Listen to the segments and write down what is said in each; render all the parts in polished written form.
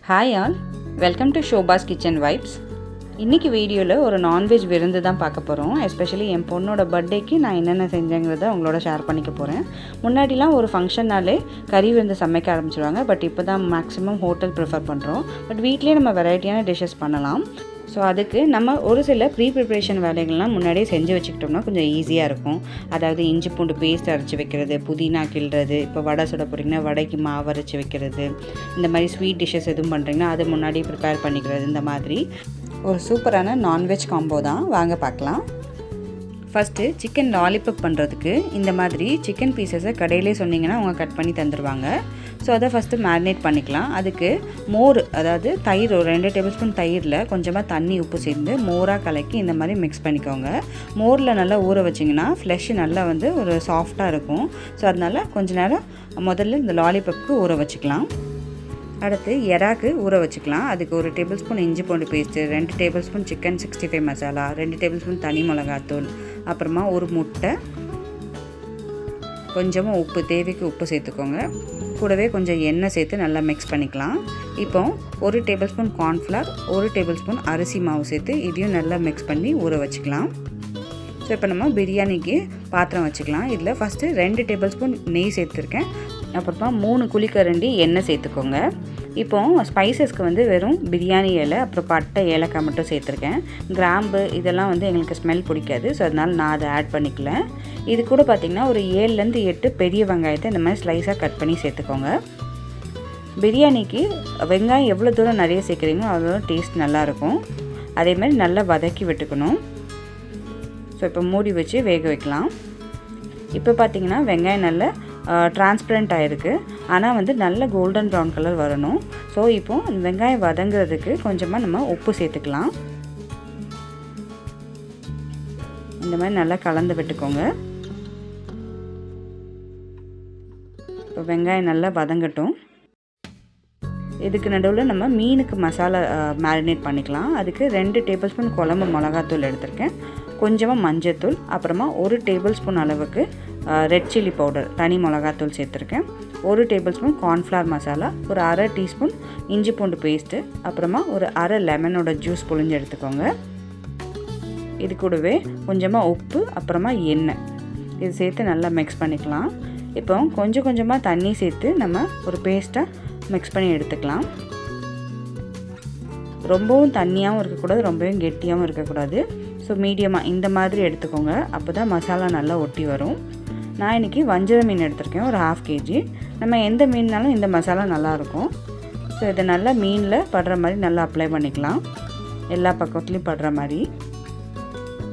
Hi all, welcome to ஷோபாஸ் kitchen vibes. இன்றைக்கி வீடியோவில் ஒரு நான்வெஜ் விருந்து தான் பார்க்க போகிறோம். எஸ்பெஷலி என் பொண்ணோட பர்த்டேக்கு நான் என்னென்ன செஞ்சேங்கிறத உங்களோட ஷேர் பண்ணிக்க போகிறேன். முன்னாடிலாம் ஒரு ஃபங்க்ஷன்னாலே கறி விருந்து சமைக்க ஆரம்பிச்சிடுவாங்க. பட் இப்போ தான் மேக்ஸிமம் ஹோட்டல் ப்ரிஃபர் பண்ணுறோம். பட் வீட்லேயே நம்ம வெரைட்டியான டிஷ்ஷஸ் பண்ணலாம். ஸோ அதுக்கு நம்ம ஒரு சில ப்ரிப்ரேஷன் வேலைகள்லாம் முன்னாடியே செஞ்சு வச்சுக்கிட்டோம்னா கொஞ்சம் ஈஸியாக இருக்கும். அதாவது இஞ்சி பூண்டு பேஸ்ட் அரைச்சி வைக்கிறது, புதினா கிள்றது, இப்போ வடை சுட போகிறீங்கன்னா வடைக்கு மாவு அரைச்சி வைக்கிறது, இந்த மாதிரி ஸ்வீட் டிஷ்ஷஸ் எதுவும் பண்ணுறீங்கன்னா அது முன்னாடியே ப்ரிப்பேர் பண்ணிக்கிறது. இந்த மாதிரி ஒரு சூப்பரான நான்வெஜ் காம்போ தான். வாங்க பார்க்கலாம். ஃபஸ்ட்டு சிக்கன் லாலிபப் பண்ணுறதுக்கு இந்த மாதிரி சிக்கன் பீசஸை கடையிலே சொன்னிங்கன்னா அவங்க கட் பண்ணி தந்துடுவாங்க. ஸோ அதை ஃபஸ்ட்டு மேரினேட் பண்ணிக்கலாம். அதுக்கு மோர், அதாவது தயிர், ஒரு 2 டேபிள் ஸ்பூன் தயிரில் கொஞ்சமாக தண்ணி உப்பு சேர்ந்து மோராக கலக்கி இந்த மாதிரி மிக்ஸ் பண்ணிக்கோங்க. மோரில் நல்லா ஊற வச்சிங்கன்னா ஃப்ளெஷ் நல்லா ஒரு சாஃப்டாக இருக்கும். ஸோ அதனால் கொஞ்சம் நேரம் முதல்ல இந்த லாலிபப்புக்கு ஊற வச்சுக்கலாம். அடுத்து எறாக்கு ஊற வச்சுக்கலாம். அதுக்கு 1 டேபிள் ஸ்பூன் இஞ்சி பூண்டு paste, 2 table spoon chicken 65 masala, 2 table spoon தனி மிளகாத்தூள், அப்புறமா ஒரு முட்டை, கொஞ்சமாக உப்பு, தேவைக்கு உப்பு சேர்த்துக்கோங்க. கூடவே கொஞ்சம் எண்ணெய் சேர்த்து நல்லா மிக்ஸ் பண்ணிக்கலாம். இப்போ 1 table spoon cornflour, 1 table spoon அரிசி மாவு சேர்த்து இதையும் நல்லா மிக்ஸ் பண்ணி ஊற வச்சுக்கலாம். ஸோ இப்போ நம்ம பிரியாணிக்கு பாத்திரம் வச்சுக்கலாம். இதில் ஃபஸ்ட்டு 2 டேபிள் ஸ்பூன் நெய் சேர்த்துருக்கேன். அப்புறமா 3 குழிக்கரண்டி எண்ணெய் சேர்த்துக்கோங்க. இப்போது ஸ்பைசஸ்க்கு வெறும் பிரியாணி இலை, அப்புறம் பட்டை, ஏலக்காய் மட்டும் சேர்த்துருக்கேன். கிராம்பு இதெல்லாம் எங்களுக்கு ஸ்மெல் பிடிக்காது. ஸோ அதனால் நான் அதை ஆட் பண்ணிக்கல. இது கூட பார்த்திங்கன்னா ஒரு 7லேருந்து 8 பெரிய வெங்காயத்தை இந்த மாதிரி ஸ்லைஸாக கட் பண்ணி சேர்த்துக்கோங்க. பிரியாணிக்கு வெங்காயம் எவ்வளோ தூரம் நிறைய சேர்க்குறீங்களோ அவ்வளோ டேஸ்ட் நல்லாயிருக்கும். அதேமாதிரி நல்லா வதக்கி விட்டுக்கணும். ஸோ இப்போ மூடி வச்சு வேக வைக்கலாம். இப்போ பார்த்திங்கன்னா வெங்காயம் நல்லா டிரான்ஸ்பரண்ட் ஆகிருக்கு. ஆனால் நல்ல கோல்டன் ப்ரௌன் கலர் வரணும். ஸோ இப்போது வெங்காயம் வதங்கிறதுக்கு கொஞ்சமாக நம்ம உப்பு சேர்த்துக்கலாம். இந்த மாதிரி நல்லா கலந்து விட்டுக்கோங்க. இப்போ வெங்காயம் நல்லா வதங்கட்டும். இதுக்கு நடுவில் நம்ம மீனுக்கு மசாலா மேரினேட் பண்ணிக்கலாம். அதுக்கு 2 டேபிள் ஸ்பூன் குழம்பு மிளகாத்தூள் எடுத்திருக்கேன், கொஞ்சமாக மஞ்சத்தூள், அப்புறமா 1 டேபிள் ஸ்பூன் அளவுக்கு ரெட் சில்லி பவுடர், தனி மிளகாத்தூள் சேர்த்துருக்கேன், 1 டேபிள் ஸ்பூன் கார்ன்ஃப்ளவர் மசாலா, ஒரு அரை டீஸ்பூன் இஞ்சி பூண்டு பேஸ்ட்டு, அப்புறமா ஒரு அரை லெமனோட ஜூஸ் புழிஞ்சு எடுத்துக்கோங்க. இது கூடவே கொஞ்சமாக உப்பு, அப்புறமா எண்ணெய் இது சேர்த்து நல்லா மிக்ஸ் பண்ணிக்கலாம். இப்போ கொஞ்சம் கொஞ்சமாக தண்ணி சேர்த்து நம்ம ஒரு பேஸ்ட்டாக மிக்ஸ் பண்ணி எடுத்துக்கலாம். ரொம்பவும் தண்ணியாகவும் இருக்கக்கூடாது, ரொம்பவும் கெட்டியாகவும் இருக்கக்கூடாது. ஸோ மீடியமாக இந்த மாதிரி எடுத்துக்கோங்க. அப்போ தான் மசாலா நல்லா ஒட்டி வரும். நான் இன்றைக்கி வஞ்சர மீன் எடுத்திருக்கேன், ஒரு 1/2 kg. நம்ம எந்த மீன்னாலும் இந்த மசாலா நல்லாயிருக்கும். ஸோ இதை நல்லா மீனில் படுற மாதிரி நல்லா அப்ளை பண்ணிக்கலாம், எல்லா பக்கத்துலேயும் படுற மாதிரி.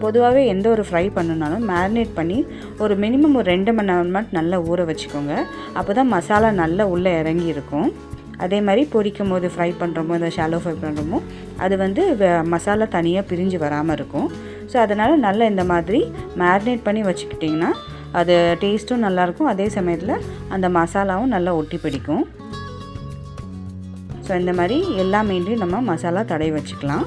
பொதுவாகவே எந்த ஒரு ஃப்ரை பண்ணுனாலும் மேரினேட் பண்ணி ஒரு மினிமம் ஒரு 2 மணி நேரம் மட்டும் நல்லா ஊற வச்சுக்கோங்க. அப்போ தான் மசாலா நல்லா உள்ளே இறங்கி இருக்கும். அதே மாதிரி பொரிக்கும் போது, ஃப்ரை பண்ணுறோமோ, இந்த ஷாலோ ஃப்ரை பண்ணுறோமோ, அது மசாலா தனியாக பிரிஞ்சு வராமல் இருக்கும். ஸோ அதனால் நல்லா இந்த மாதிரி மேரினேட் பண்ணி வச்சுக்கிட்டிங்கன்னா அது டேஸ்ட்டும் நல்லாயிருக்கும். அதே சமயத்தில் அந்த மசாலாவும் நல்லா ஒட்டி பிடிக்கும். ஸோ இந்த மாதிரி எல்லா மீன்லையும் நம்ம மசாலா தடவி வச்சுக்கலாம்.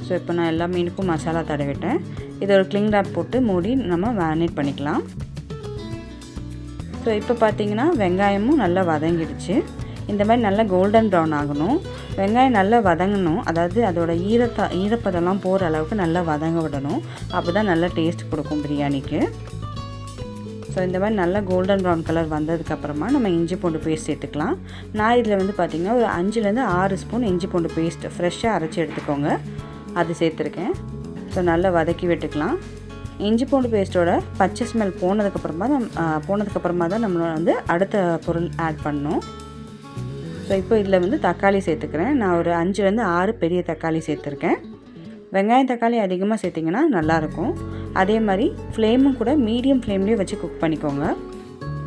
ஸோ இப்போ நான் எல்லா மீனுக்கும் மசாலா தடவிட்டேன். இதை ஒரு கிளிங் ராப் போட்டு மூடி நம்ம மேரினேட் பண்ணிக்கலாம். ஸோ இப்போ பார்த்திங்கன்னா வெங்காயமும் நல்லா வதங்கிடுச்சு. இந்த மாதிரி நல்லா கோல்டன் ப்ரௌன் ஆகணும். வெங்காயம் நல்லா வதங்கணும், அதாவது அதோட ஈரப்பதெல்லாம் போகிற அளவுக்கு நல்லா வதங்க விடணும். அப்போ தான் நல்லா டேஸ்ட் கொடுக்கும் பிரியாணிக்கு. ஸோ இந்த மாதிரி நல்லா கோல்டன் ப்ரௌன் கலர் வந்ததுக்கப்புறமா நம்ம இஞ்சி பூண்டு பேஸ்ட் சேர்த்துக்கலாம். நான் இதில் பார்த்திங்கன்னா ஒரு 5லேருந்து 6 ஸ்பூன் இஞ்சி பூண்டு பேஸ்ட் ஃப்ரெஷ்ஷாக அரைச்சி எடுத்துக்கோங்க, அது சேர்த்துருக்கேன். ஸோ நல்லா வதக்கி விட்டுக்கலாம். இஞ்சி பூண்டு பேஸ்ட்டோட பச்சை ஸ்மெல் போனதுக்கப்புறமா தான் நம்ம அடுத்த பொருள் ஆட் பண்ணணும். ஸோ இப்போ இதில் தக்காளி சேர்த்துக்கிறேன். நான் ஒரு 5லேருந்து 6 பெரிய தக்காளி சேர்த்துருக்கேன். வெங்காயம் தக்காளி அதிகமாக சேர்த்திங்கன்னா நல்லாயிருக்கும். அதே மாதிரி ஃப்ளேமும் கூட மீடியம் ஃப்ளேம்லேயே வச்சு குக் பண்ணிக்கோங்க.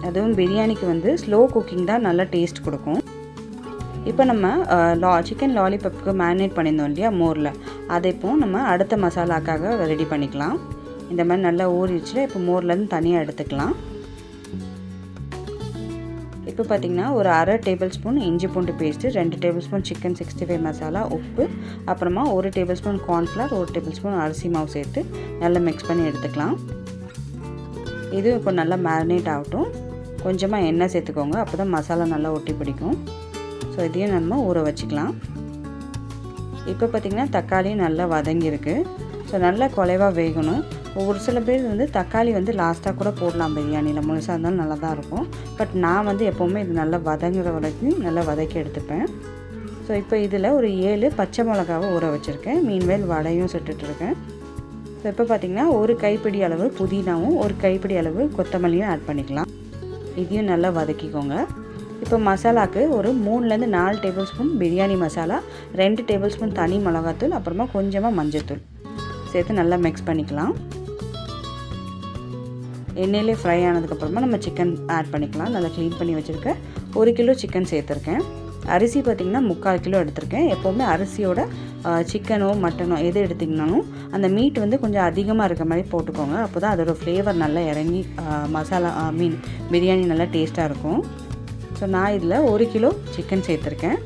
அதுவும் பிரியாணிக்கு ஸ்லோ குக்கிங் தான் நல்லா டேஸ்ட் கொடுக்கும். இப்போ நம்ம சிக்கன் லாலிபப்புக்கு மேரினேட் பண்ணியிருந்தோம் இல்லையா மோரில், அதை இப்போ நம்ம அடுத்த மசாலாக்காக ரெடி பண்ணிக்கலாம். இந்த மாதிரி நல்லா ஊறிடுச்சு. இப்போ மோர்லேருந்து தனியாக எடுத்துக்கலாம். இப்போ பார்த்திங்கன்னா ஒரு அரை டேபிள் ஸ்பூன் இஞ்சி பூண்டு paste, 2 table spoon chicken 65 masala, உப்பு, அப்புறமா 1 table spoon cornflour, 1 table spoon அரிசி மாவு சேர்த்து நல்லா மிக்ஸ் பண்ணி எடுத்துக்கலாம். இது இப்போ நல்லா மேரினேட் ஆகட்டும். கொஞ்சமாக எண்ணெய் சேர்த்துக்கோங்க, அப்போ தான் மசாலா நல்லா ஒட்டி பிடிக்கும். ஸோ இதையும் நம்ம ஊற வச்சுக்கலாம். இப்போ பார்த்திங்கன்னா தக்காளியும் நல்லா வதங்கியிருக்கு. ஸோ நல்லா குலைவாக வேகணும். ஒரு சில பேர் வந்து தக்காளி வந்து லாஸ்ட்டாக கூட போடலாம் பிரியாணியில், முழுசாக இருந்தாலும் நல்லா தான் இருக்கும். பட் நான் வந்து எப்போவுமே இது நல்லா வதங்குற வரைக்கும் நல்லா வதக்கி எடுத்துப்பேன். ஸோ இப்போ இதில் ஒரு 7 பச்சை மிளகாவை ஊற வச்சுருக்கேன். மீன்வேல் வடையும் சுட்டுட்ருக்கேன். ஸோ இப்போ பார்த்திங்கன்னா ஒரு கைப்பிடி அளவு புதினாவும் ஒரு கைப்பிடி அளவு கொத்தமல்லியும் ஆட் பண்ணிக்கலாம். இதையும் நல்லா வதக்கிக்கோங்க. இப்போ மசாலாவுக்கு ஒரு 3லேருந்து 4 table spoon biryani masala, 2 table spoon தனி மிளகாத்தூள், அப்புறமா கொஞ்சமாக மஞ்சள்தூள் சேர்த்து நல்லா மிக்ஸ் பண்ணிக்கலாம். எண்ணெயிலே ஃப்ரை ஆனதுக்கப்புறமா நம்ம சிக்கன் ஆட் பண்ணிக்கலாம். நல்லா க்ளீன் பண்ணி வச்சுருக்கேன். 1 கிலோ சிக்கன் சேர்த்துருக்கேன். அரிசி பார்த்திங்கன்னா 3/4 கிலோ எடுத்திருக்கேன். எப்போவுமே அரிசியோட சிக்கனோ மட்டனோ எது எடுத்திங்கனாலும் அந்த மீட் வந்து கொஞ்சம் அதிகமாக இருக்க மாதிரி போட்டுக்கோங்க. அப்போ தான் அதோடய ஃப்ளேவர் நல்லா இறங்கி மசாலா பிரியாணி நல்லா டேஸ்ட்டாக இருக்கும். ஸோ நான் இதில் 1 கிலோ சிக்கன் சேர்த்துருக்கேன்.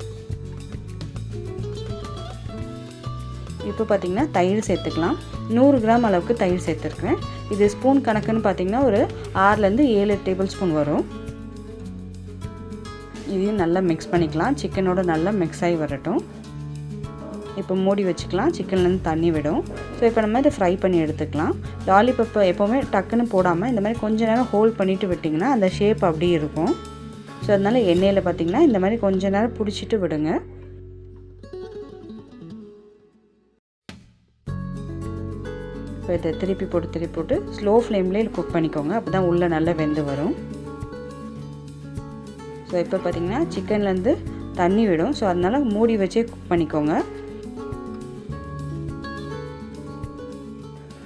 இப்போ பார்த்திங்கன்னா தயிர் சேர்த்துக்கலாம். 100 கிராம் அளவுக்கு தயிர் சேர்த்துருக்கேன். இது ஸ்பூன் கணக்குன்னு பார்த்திங்கன்னா ஒரு 6லேருந்து 7 டேபிள் ஸ்பூன் வரும். இதையும் நல்லா மிக்ஸ் பண்ணிக்கலாம். சிக்கனோட நல்லா மிக்ஸ் ஆகி வரட்டும். இப்போ மூடி வச்சுக்கலாம். சிக்கன்லேருந்து தண்ணி விடும். ஸோ இப்போ நம்ம இதை ஃப்ரை பண்ணி எடுத்துக்கலாம். லாலிபப்பை எப்போவுமே டக்குன்னு போடாமல் இந்த மாதிரி கொஞ்ச நேரம் ஹோல்ட் பண்ணிவிட்டு விட்டிங்கன்னா அந்த ஷேப் அப்படியே இருக்கும். ஸோ அதனால் எண்ணெயில் பார்த்திங்கன்னா இந்த மாதிரி கொஞ்ச நேரம் பிடிச்சிட்டு விடுங்க. இப்போ இதை திருப்பி போட்டு ஸ்லோ ஃப்ளேம்லேயே குக் பண்ணிக்கோங்க. அப்போ தான் உள்ளே நல்லா வெந்து வரும். ஸோ இப்போ பார்த்திங்கன்னா சிக்கன்லேருந்து தண்ணி விடும். ஸோ அதனால் மூடி வச்சே குக் பண்ணிக்கோங்க.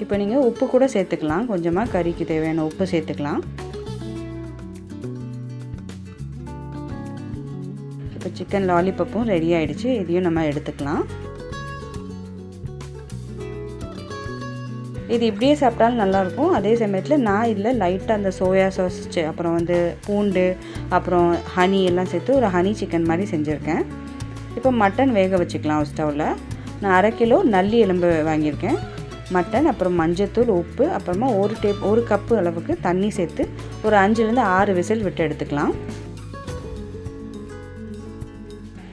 இப்போ நீங்கள் உப்பு கூட சேர்த்துக்கலாம். கொஞ்சமாக கறிக்கு தேவையான உப்பு சேர்த்துக்கலாம். இப்போ சிக்கன் லாலிபப்பும் ரெடி ஆகிடுச்சு. இதையும் நம்ம எடுத்துக்கலாம். இது இப்படியே சாப்பிட்டாலும் நல்லாயிருக்கும். அதே சமயத்தில் நான் இதில் லைட்டாக அந்த சோயா சாஸ், அப்புறம் வந்து பூண்டு, அப்புறம் ஹனி எல்லாம் சேர்த்து ஒரு ஹனி சிக்கன் மாதிரி செஞ்சுருக்கேன். இப்போ மட்டன் வேக வச்சுக்கலாம் ஸ்டவ்வில். நான் 1/2 கிலோ நல்லி எலும்பு வாங்கியிருக்கேன். மட்டன், அப்புறம் மஞ்சத்தூள், உப்பு, அப்புறமா 1 கப்பு அளவுக்கு தண்ணி சேர்த்து ஒரு 5லேருந்து 6 விசில் விட்டு எடுத்துக்கலாம்.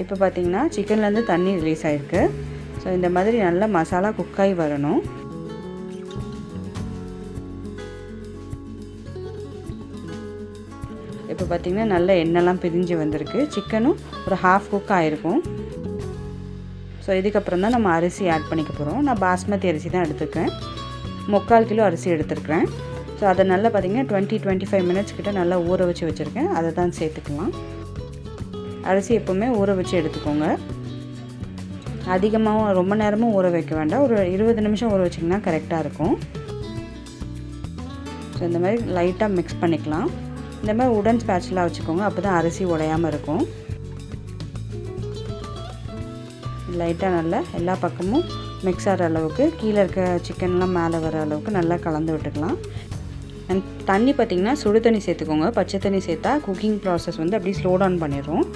இப்போ பார்த்திங்கன்னா சிக்கன்லேருந்து தண்ணி ரிலீஸ் ஆகிருக்கு. ஸோ இந்த மாதிரி நல்லா மசாலா குக்காகி வரணும். இப்போ பார்த்திங்கன்னா நல்ல எண்ணெய்லாம் பிரிஞ்சு வந்திருக்கு. சிக்கனும் ஒரு ஹாஃப் குக் ஆகிருக்கும். ஸோ இதுக்கப்புறம் தான் நம்ம அரிசி ஆட் பண்ணிக்க போகிறோம். நான் பாஸ்மதி அரிசி தான் எடுத்துருக்கேன். 3/4 கிலோ அரிசி எடுத்துருக்கிறேன். ஸோ அதை நல்லா பார்த்திங்கன்னா 20-25 மினிட்ஸ் கிட்ட நல்லா ஊற வச்சு வச்சுருக்கேன். அதை தான் சேர்த்துக்கலாம். அரிசி எப்போவுமே ஊற வச்சு எடுத்துக்கோங்க. அதிகமாகவும் ரொம்ப நேரமும் ஊற வைக்க வேண்டாம். ஒரு 20 நிமிஷம் ஊற வச்சிங்கன்னா கரெக்டாக இருக்கும். ஸோ இந்த மாதிரி லைட்டாக மிக்ஸ் பண்ணிக்கலாம். இந்த மாதிரி உடன் ஸ்பேட்சுலாக வச்சுக்கோங்க. அப்போ தான் அரிசி உடையாமல் இருக்கும். லைட்டாக நல்லா எல்லா பக்கமும் மிக்ஸ் ஆகிற அளவுக்கு, கீழே இருக்க சிக்கன்லாம் மேலே வர அளவுக்கு நல்லா கலந்து விட்டுக்கலாம். அண்ட் தண்ணி பார்த்திங்கன்னா சுடு தண்ணி சேர்த்துக்கோங்க. பச்சை தண்ணி சேர்த்தா குக்கிங் ப்ராசஸ் வந்து அப்படியே ஸ்லோ டவுன் பண்ணிடும்.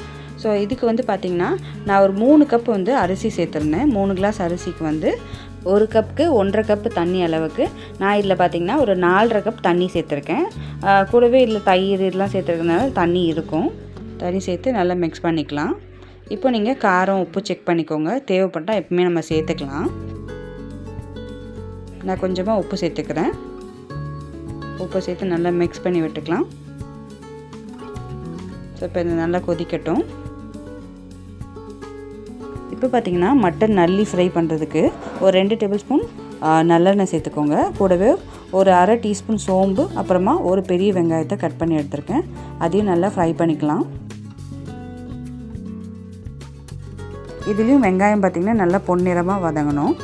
ஸோ இதுக்கு வந்து பார்த்திங்கன்னா நான் ஒரு 3 கப் வந்து அரிசி சேர்த்துருந்தேன். 3 கிளாஸ் அரிசிக்கு வந்து 1 கப்புக்கு 1.5 கப்பு தண்ணி அளவுக்கு. நான் இதில் பார்த்திங்கன்னா ஒரு 4.5 கப் தண்ணி சேர்த்துருக்கேன். கூடவே இதில் தயிர் இதெல்லாம் சேர்த்துருக்கனால தண்ணி இருக்கும். தண்ணி சேர்த்து நல்லா மிக்ஸ் பண்ணிக்கலாம். இப்போ நீங்கள் காரம், உப்பு செக் பண்ணிக்கோங்க. தேவைப்பட்டால் எப்பவுமே நம்ம சேர்த்துக்கலாம். நான் கொஞ்சமாக உப்பு சேர்த்துக்கிறேன். உப்பு சேர்த்து நல்லா மிக்ஸ் பண்ணி விட்டுக்கலாம். ஸோ இப்போ இது நல்லா கொதிக்கட்டும். இப்போ பார்த்திங்கன்னா மட்டன் நல்லி ஃப்ரை பண்ணுறதுக்கு ஒரு 2 டேபிள் ஸ்பூன் நல்லெண்ணெய் சேர்த்துக்கோங்க. கூடவே ஒரு 1/2 டீஸ்பூன் சோம்பு, அப்புறமா ஒரு பெரிய வெங்காயத்தை கட் பண்ணி எடுத்துருக்கேன். அதையும் நல்லா ஃப்ரை பண்ணிக்கலாம். இதுலேயும் வெங்காயம் பார்த்திங்கன்னா நல்லா பொன்னிறமாக வதங்கணும்.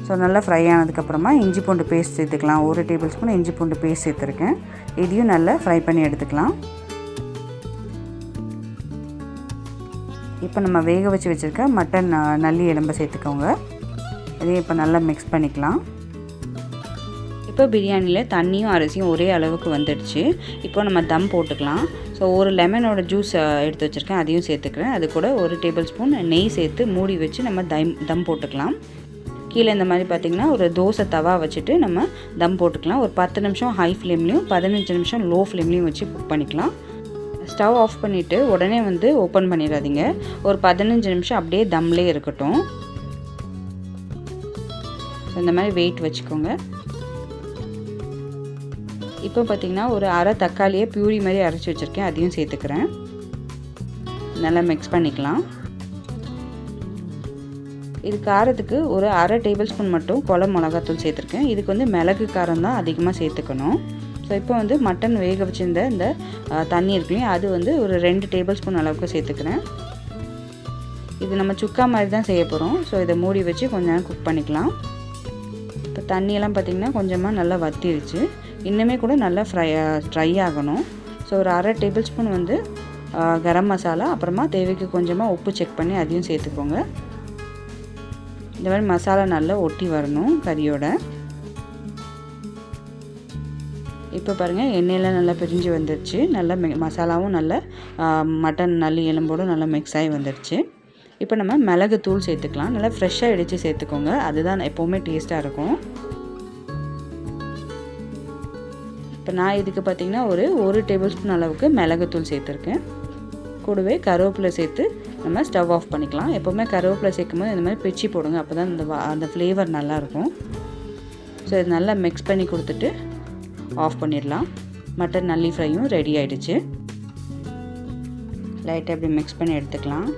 ஸோ நல்லா ஃப்ரை ஆனதுக்கப்புறமா இஞ்சி பூண்டு பேஸ்ட் சேர்த்துக்கலாம். 1 டேபிள் ஸ்பூன் இஞ்சி பூண்டு பேஸ்ட் சேர்த்துருக்கேன். இதையும் நல்லா ஃப்ரை பண்ணி எடுத்துக்கலாம். இப்போ நம்ம வேக வச்சுருக்க மட்டன் நல்லி எலும்பை சேர்த்துக்கோங்க. இதையும் இப்போ நல்லா மிக்ஸ் பண்ணிக்கலாம். இப்போ பிரியாணியில் தண்ணியும் அரிசியும் ஒரே அளவுக்கு வந்துடுச்சு. இப்போ நம்ம தம் போட்டுக்கலாம். ஸோ ஒரு லெமனோட ஜூஸ் எடுத்து வச்சுருக்கேன், அதையும் சேர்த்துக்கிறேன். அது கூட 1 டேபிள் ஸ்பூன் நெய் சேர்த்து மூடி வச்சு நம்ம தம் போட்டுக்கலாம். கீழே இந்த மாதிரி பார்த்திங்கன்னா ஒரு தோசை தவா வச்சுட்டு நம்ம தம் போட்டுக்கலாம். ஒரு 10 நிமிஷம் ஹை ஃப்ளேம்லேயும் 15 நிமிஷம் லோ ஃப்ளேம்லேயும் வச்சு குக் பண்ணிக்கலாம். ஸ்டவ் ஆஃப் பண்ணிவிட்டு உடனே வந்து ஓப்பன் பண்ணிடாதீங்க. ஒரு 15 நிமிஷம் அப்படியே தம்லேயே இருக்கட்டும். இந்த மாதிரி வெயிட் வச்சுக்கோங்க. இப்போ பார்த்திங்கன்னா ஒரு அரை தக்காளியை பியூரி மாதிரி அரைச்சி வச்சுருக்கேன், அதையும் சேர்த்துக்கிறேன். நல்லா மிக்ஸ் பண்ணிக்கலாம். இது காரத்துக்கு ஒரு அரை டேபிள் ஸ்பூன் மட்டும் குழம்பு மிளகாத்தூள் சேர்த்துருக்கேன். இதுக்கு வந்து மிளகு காரம் தான் அதிகமாக சேர்த்துக்கணும். ஸோ இப்போ வந்து மட்டன் வேக வச்சுருந்த இந்த தண்ணி இருக்குல்லையும் அது வந்து ஒரு 2 டேபிள் ஸ்பூன் அளவுக்கு சேர்த்துக்கிறேன். இது நம்ம சுக்கா மாதிரி தான் செய்ய போகிறோம். ஸோ இதை மூடி வச்சு கொஞ்ச நேரம் குக் பண்ணிக்கலாம். இப்போ தண்ணியெல்லாம் பார்த்திங்கன்னா கொஞ்சமாக நல்லா வத்திருச்சு. இன்னுமே கூட நல்லா ட்ரை ஆகணும். ஸோ ஒரு அரை டேபிள் ஸ்பூன் வந்து கரம் மசாலா, அப்புறமா தேவைக்கு கொஞ்சமாக உப்பு செக் பண்ணி அதையும் சேர்த்துக்கோங்க. இந்த மாதிரி மசாலா நல்லா ஒட்டி வரணும் கறியோட. இப்போ பாருங்கள் எண்ணெயெல்லாம் நல்லா பிரிஞ்சு வந்துடுச்சு. நல்லா மசாலாவும் நல்லா மட்டன் நல்லி எலும்போடு நல்லா மிக்ஸ் ஆகி வந்துடுச்சு. இப்போ நம்ம மிளகு தூள் சேர்த்துக்கலாம். நல்லா ஃப்ரெஷ்ஷாக இடித்து சேர்த்துக்கோங்க, அதுதான் எப்போவுமே டேஸ்ட்டாக இருக்கும். இப்போ நான் இதுக்கு பார்த்திங்கன்னா ஒரு டேபிள் ஸ்பூன் அளவுக்கு மிளகுத்தூள் சேர்த்துருக்கேன். கூடவே கருவேப்பிலை சேர்த்து நம்ம ஸ்டவ் ஆஃப் பண்ணிக்கலாம். எப்போவுமே கருவேப்பிலை சேர்க்கும்போது இந்த மாதிரி பிச்சு போடுங்க, அப்போ தான் அந்த ஃப்ளேவர் நல்லாயிருக்கும். ஸோ இது நல்லா மிக்ஸ் பண்ணி கொடுத்துட்டு ஆஃப் பண்ணிடலாம். மட்டன் நல்லி ஃப்ரையும் ரெடி ஆகிடுச்சு. லைட்டாக இப்படி மிக்ஸ் பண்ணி எடுத்துக்கலாம்.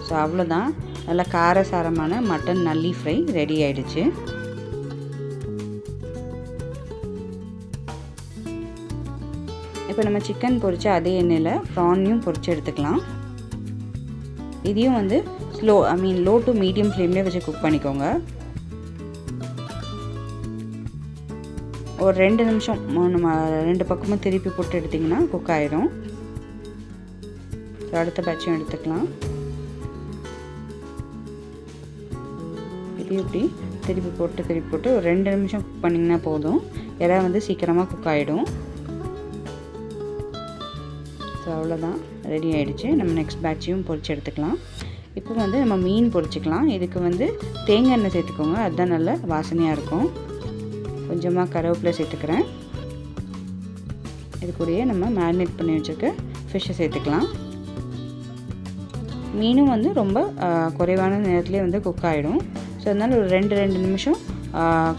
ஸோ அவ்வளோதான், நல்லா காரசாரமான மட்டன் நல்லி ஃப்ரை ரெடி ஆகிடுச்சு. இப்போ நம்ம சிக்கன் பொரிச்ச அதே எண்ணெயில் ப்ரானையும் பொரித்து எடுத்துக்கலாம். இதையும் வந்து லோ டு மீடியம் ஃப்ளேம்லேயே வச்சு குக் பண்ணிக்கோங்க. ஒரு 2 நிமிஷம் நம்ம 2 பக்கமும் திருப்பி போட்டு எடுத்திங்கன்னா குக் ஆகிடும். ஸோ அடுத்த பேட்சும் எடுத்துக்கலாம். இப்படி திருப்பி போட்டு ஒரு 2 நிமிஷம் குக் பண்ணிங்கன்னா போதும். இறை வந்து சீக்கிரமாக குக் ஆகிடும். ஸோ அவ்வளோதான், ரெடி ஆகிடுச்சு. நம்ம நெக்ஸ்ட் பேட்சையும் பொரிச்சு எடுத்துக்கலாம். இப்போ வந்து நம்ம மீன் பொரிச்சிக்கலாம். இதுக்கு வந்து தேங்காய் எண்ணெய் சேர்த்துக்கோங்க, அதுதான் நல்ல வாசனையாக இருக்கும். கொஞ்சமாக கருவேப்பிலை சேர்த்துக்கிறேன். இது கூடயே நம்ம மேரினேட் பண்ணி வச்சுருக்க ஃபிஷ்ஷை சேர்த்துக்கலாம். மீனும் வந்து ரொம்ப குறைவான நேரத்துலேயே வந்து குக் ஆகிடும். ஸோ அதனால் ஒரு 2 நிமிஷம்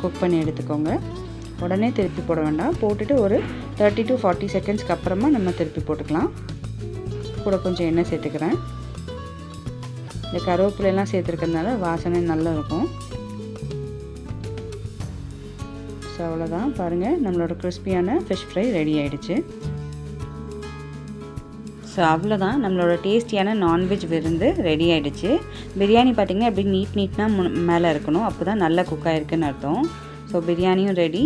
குக் பண்ணி எடுத்துக்கோங்க. உடனே திருப்பி போட வேண்டாம். போட்டுட்டு ஒரு 30 to 40 செகண்ட்ஸ்க்கு அப்புறமா நம்ம திருப்பி போட்டுக்கலாம். கூட கொஞ்சம் எண்ணெய் சேர்த்துக்கிறேன். இந்த கருவேப்பிலையெல்லாம் சேர்த்துருக்கிறதுனால வாசனை நல்லா இருக்கும். ஸோ அவ்வளோதான், பாருங்கள் நம்மளோட கிறிஸ்பியான ஃபிஷ் ஃப்ரை ரெடி ஆகிடுச்சு. ஸோ அவ்வளோதான், நம்மளோட டேஸ்டியான நான்வெஜ் விருந்து ரெடி ஆகிடுச்சு. பிரியாணி பார்த்திங்கன்னா அப்படி நீட்டாக மேலே இருக்கணும், அப்போ தான் நல்லா குக் ஆகிருக்குன்னு அர்த்தம். ஸோ பிரியாணியும் ரெடி.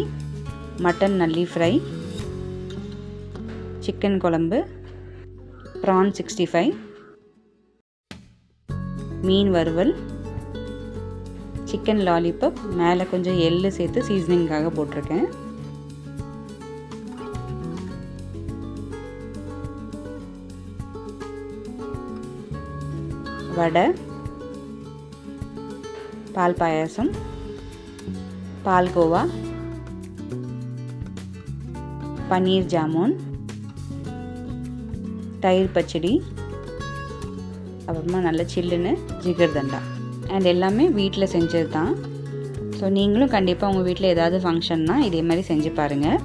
மட்டன் நல்லி ஃப்ரை, சிக்கன் குழம்பு, ப்ரான் 65, மீன் வறுவல், சிக்கன் லாலிபப், மேலே கொஞ்சம் எள்ளு சேர்த்து சீசனிங்காக போட்டிருக்கேன். வடை, பால் பாயாசம், பால்கோவா, பன்னீர் ஜாமுன், தயிர் பச்சடி, அப்புறமா நல்ல சில்லுன்னு ஜிகர்தண்டா. அண்ட் எல்லாமே வீட்டில் செஞ்சது தான். ஸோ நீங்களும் கண்டிப்பாக உங்கள் வீட்டில் ஏதாவது ஃபங்க்ஷன்னா இதே மாதிரி செஞ்சு பாருங்கள்.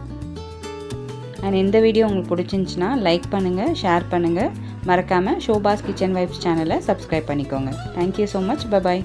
அண்ட் இந்த வீடியோ உங்களுக்கு பிடிச்சிருந்துச்சின்னா லைக் பண்ணுங்கள், ஷேர் பண்ணுங்கள். மறக்காமல் ஷோபாஸ் கிச்சன் வைப்ஸ் சேனலை சப்ஸ்கிரைப் பண்ணிக்கோங்க. Thank you so much. பை.